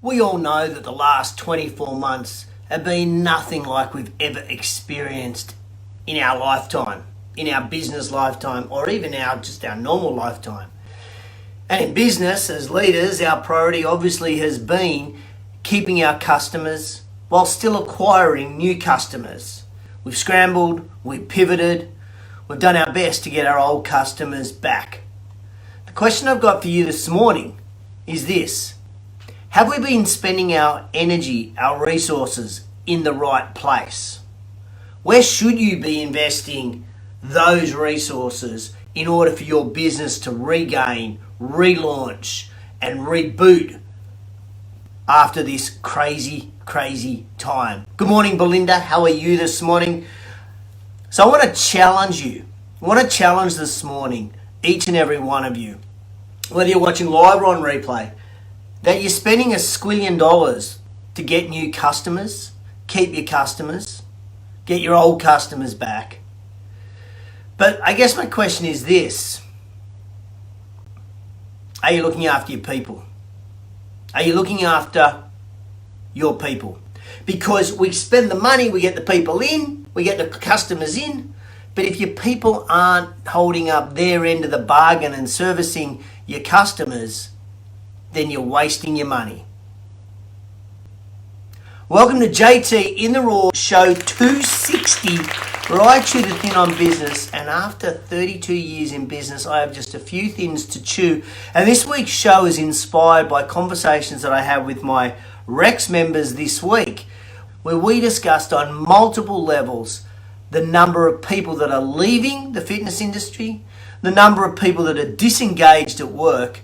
We all know that the last 24 months have been nothing like we've ever experienced in our lifetime, in our business lifetime, or even just our normal lifetime. And in business, as leaders, our priority obviously has been keeping our customers while still acquiring new customers. We've scrambled, we've pivoted, we've done our best to get our old customers back. The question I've got for you this morning is this: have we been spending our energy, our resources in the right place? Where should you be investing those resources in order for your business to regain, relaunch, and reboot after this crazy time? Good morning, Belinda. How are you this morning? So I want to challenge you. I want to challenge this morning, each and every one of you, whether you're watching live or on replay, that you're spending $1 squillion to get new customers, keep your customers, get your old customers back. But I guess my question is this: are you looking after your people? Are you looking after your people? Because we spend the money, we get the people in, we get the customers in, but if your people aren't holding up their end of the bargain and servicing your customers, then you're wasting your money. Welcome to JTInTheRaw show 260, right to the thin on business. And after 32 years in business, I have just a few things to chew. And this week's show is inspired by conversations that I had with my Rex members this week, where we discussed on multiple levels the number of people that are leaving the fitness industry, the number of people that are disengaged at work,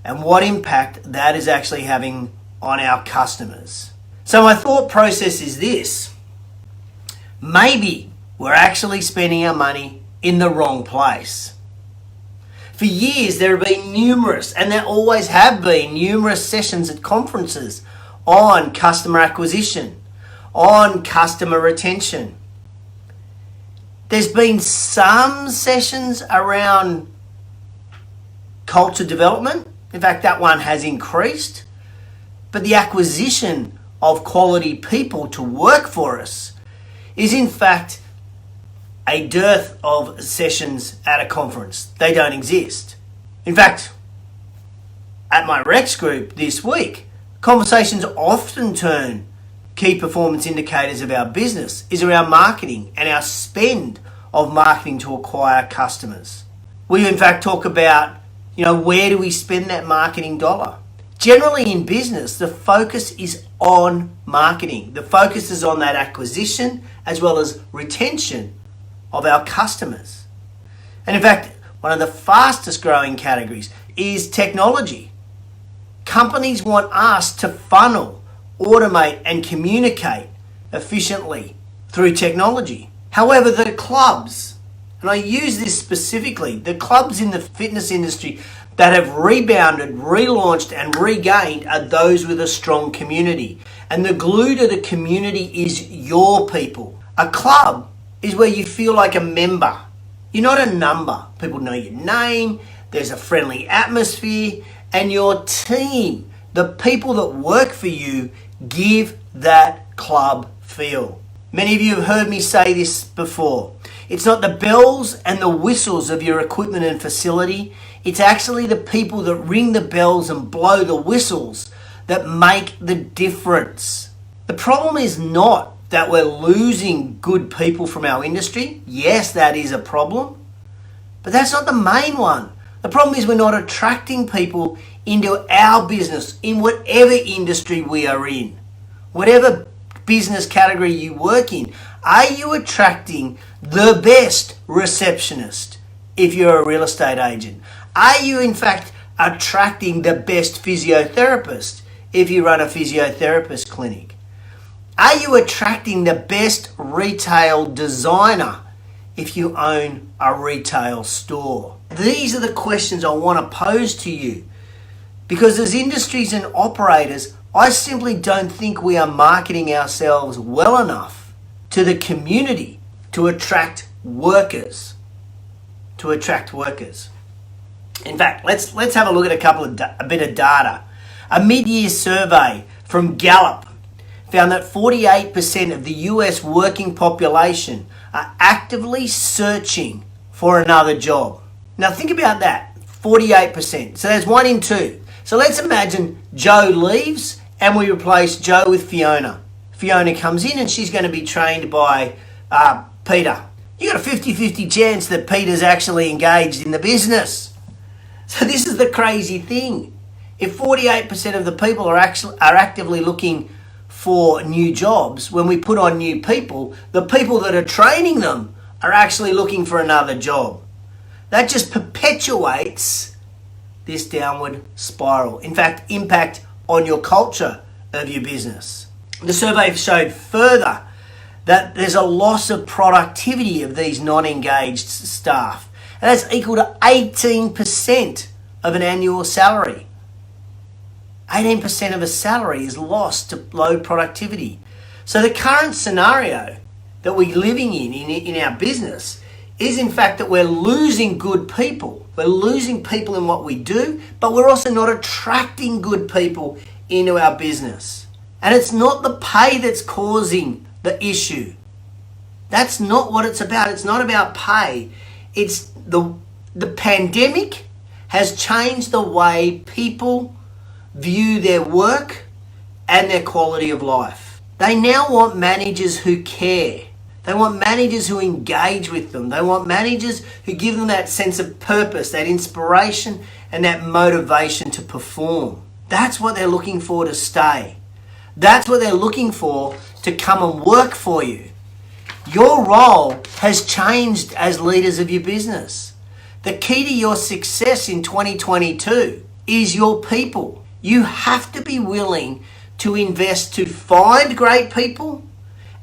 and what impact that is actually having on our customers. So my thought process is this: maybe we're actually spending our money in the wrong place. For years there have been numerous, and there always have been numerous sessions at conferences on customer acquisition, on customer retention. There's been some sessions around culture development. In fact, that one has increased. But the acquisition of quality people to work for us is in fact a dearth of sessions at a conference. They don't exist. In fact, at my Rex group this week, conversations often turn key performance indicators of our business is around marketing and our spend of marketing to acquire customers. We in fact talk about, where do we spend that marketing dollar? Generally in business, the focus is on marketing. The focus is on that acquisition as well as retention of our customers. And in fact, one of the fastest growing categories is technology. Companies want us to funnel, automate, and communicate efficiently through technology. However, the clubs, and I use this specifically, the clubs in the fitness industry that have rebounded, relaunched, and regained are those with a strong community. And the glue to the community is your people. A club is where you feel like a member. You're not a number. People know your name, there's a friendly atmosphere, and your team, the people that work for you, give that club feel. Many of you have heard me say this before. It's not the bells and the whistles of your equipment and facility. It's actually the people that ring the bells and blow the whistles that make the difference. The problem is not that we're losing good people from our industry. Yes, that is a problem, but that's not the main one. The problem is we're not attracting people into our business in whatever industry we are in, whatever business category you work in. Are you attracting the best receptionist if you're a real estate agent? Are you in fact attracting the best physiotherapist if you run a physiotherapist clinic? Are you attracting the best retail designer if you own a retail store? These are the questions I want to pose to you, because as industries and operators, I simply don't think we are marketing ourselves well enough to the community to attract workers. In fact, let's have a look at a bit of data. A mid-year survey from Gallup found that 48% of the US working population are actively searching for another job. Now think about that, 48%. So that's 1 in 2. So let's imagine Joe leaves and we replace Joe with Fiona. Fiona comes in and she's going to be trained by Peter. You got a 50-50 chance that Peter's actually engaged in the business. So this is the crazy thing. If 48% of the people are actively looking for new jobs, when we put on new people, the people that are training them are actually looking for another job. That just perpetuates this downward spiral. In fact, impact on your culture of your business. The survey showed further that there's a loss of productivity of these non-engaged staff. And that's equal to 18% of an annual salary. 18% of a salary is lost to low productivity. So the current scenario that we're living in our business is in fact that we're losing good people. We're losing people in what we do, but we're also not attracting good people into our business. And it's not the pay that's causing the issue. That's not what it's about. It's not about pay. It's the pandemic has changed the way people view their work and their quality of life. They now want managers who care. They want managers who engage with them. They want managers who give them that sense of purpose, that inspiration, and that motivation to perform. That's what they're looking for to stay. That's what they're looking for to come and work for you. Your role has changed as leaders of your business. The key to your success in 2022 is your people. You have to be willing to invest to find great people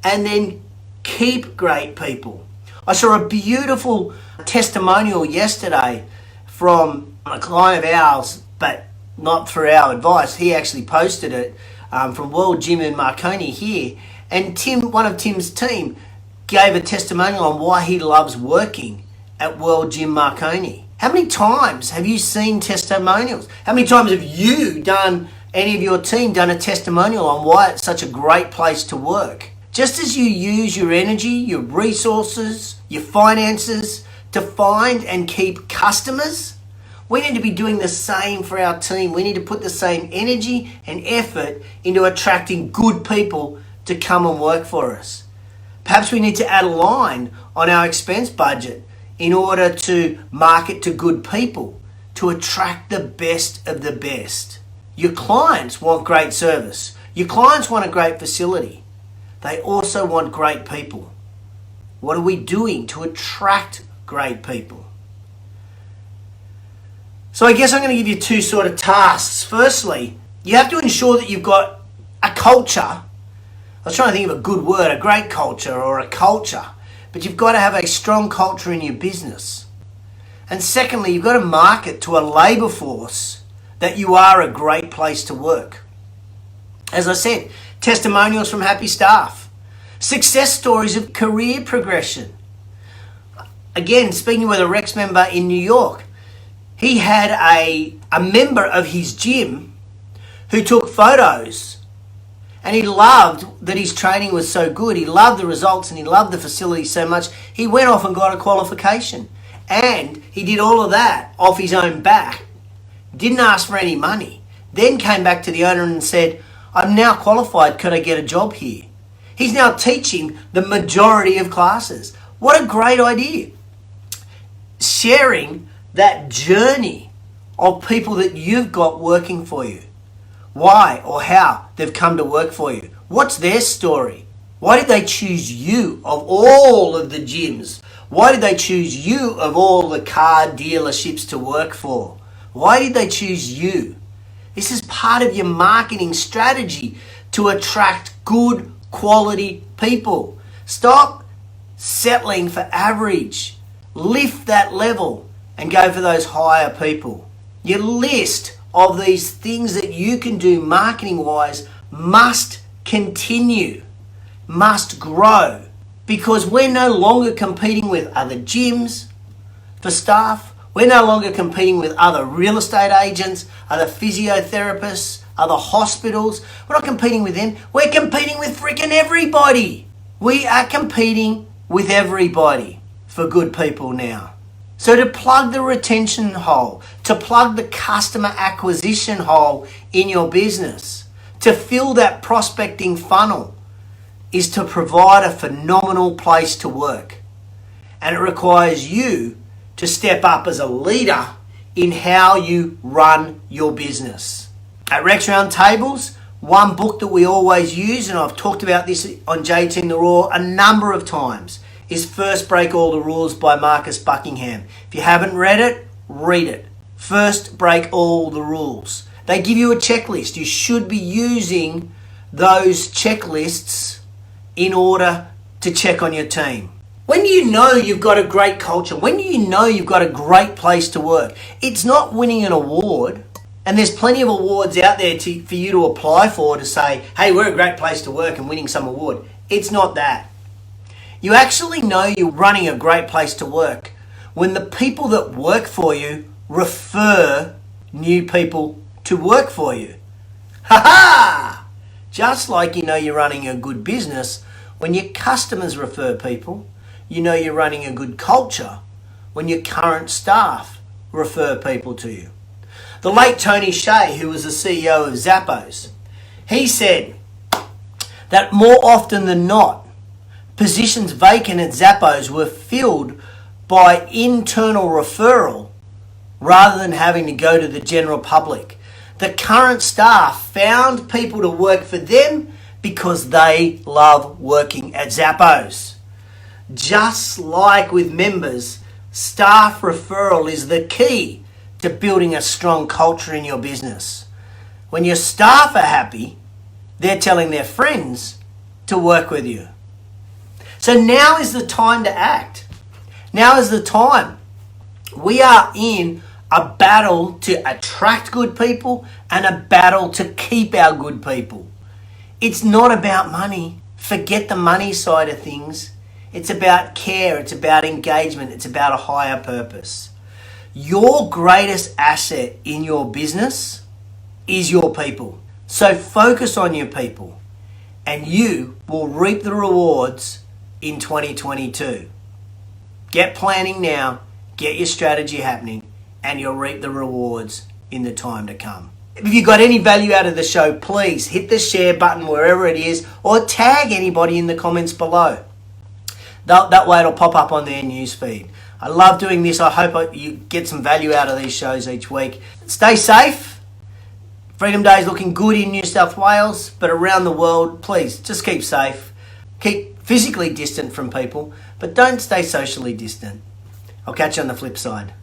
and then keep great people. I saw a beautiful testimonial yesterday from a client of ours, but not through our advice. He actually posted it from World Gym in Marconi here. And Tim, one of Tim's team, gave a testimonial on why he loves working at World Gym Marconi. How many times have you seen testimonials? How many times have you any of your team done a testimonial on why it's such a great place to work? Just as you use your energy, your resources, your finances to find and keep customers, we need to be doing the same for our team. We need to put the same energy and effort into attracting good people to come and work for us. Perhaps we need to add a line on our expense budget in order to market to good people, to attract the best of the best. Your clients want great service. Your clients want a great facility. They also want great people. What are we doing to attract great people? So I guess I'm going to give you two sort of tasks. Firstly, you have to ensure that you've got a culture. I was trying to think of a good word, a great culture or a culture. But you've got to have a strong culture in your business. And secondly, you've got to market to a labour force that you are a great place to work. As I said, testimonials from happy staff, success stories of career progression. Again, speaking with a Rex member in New York, he had a member of his gym who took photos. And he loved that his training was so good. He loved the results and he loved the facility so much. He went off and got a qualification. And he did all of that off his own back. Didn't ask for any money. Then came back to the owner and said, I'm now qualified. Could I get a job here? He's now teaching the majority of classes. What a great idea. Sharing that journey of people that you've got working for you. Why or how they've come to work for you. What's their story? Why did they choose you of all of the gyms? Why did they choose you of all the car dealerships to work for? Why did they choose you? This is part of your marketing strategy to attract good quality people. Stop settling for average. Lift that level and go for those higher people. Your list of these things that you can do marketing wise must continue, must grow, because we're no longer competing with other gyms for staff. We're no longer competing with other real estate agents, other physiotherapists, other hospitals. We're not competing with them. We're competing with freaking everybody. We are competing with everybody for good people now. So to plug the retention hole, to plug the customer acquisition hole in your business, to fill that prospecting funnel, is to provide a phenomenal place to work. And it requires you to step up as a leader in how you run your business. At Rex Roundtables, one book that we always use, and I've talked about this on JTInTheRaw a number of times, is First Break All the Rules by Marcus Buckingham. If you haven't read it, read it. First Break All the Rules. They give you a checklist. You should be using those checklists in order to check on your team. When you know you've got a great culture, when you know you've got a great place to work, it's not winning an award. And there's plenty of awards out there for you to apply for to say, hey, we're a great place to work and winning some award. It's not that. You actually know you're running a great place to work when the people that work for you refer new people to work for you. Ha ha! Just like you know you're running a good business when your customers refer people, you know you're running a good culture when your current staff refer people to you. The late Tony Hsieh, who was the CEO of Zappos, he said that more often than not, positions vacant at Zappos were filled by internal referral rather than having to go to the general public. The current staff found people to work for them because they love working at Zappos. Just like with members, staff referral is the key to building a strong culture in your business. When your staff are happy, they're telling their friends to work with you. So now is the time to act. Now is the time. We are in a battle to attract good people and a battle to keep our good people. It's not about money. Forget the money side of things. It's about care. It's about engagement. It's about a higher purpose. Your greatest asset in your business is your people. So focus on your people and you will reap the rewards in 2022. Get planning now, get your strategy happening, and you'll reap the rewards in the time to come. If you got any value out of the show, please hit the share button wherever it is or tag anybody in the comments below. That way it'll pop up on their newsfeed. I love doing this. I hope you get some value out of these shows each week. Stay safe. Freedom Day is looking good in New South Wales, but around the world, please just keep safe. Keep physically distant from people, but don't stay socially distant. I'll catch you on the flip side.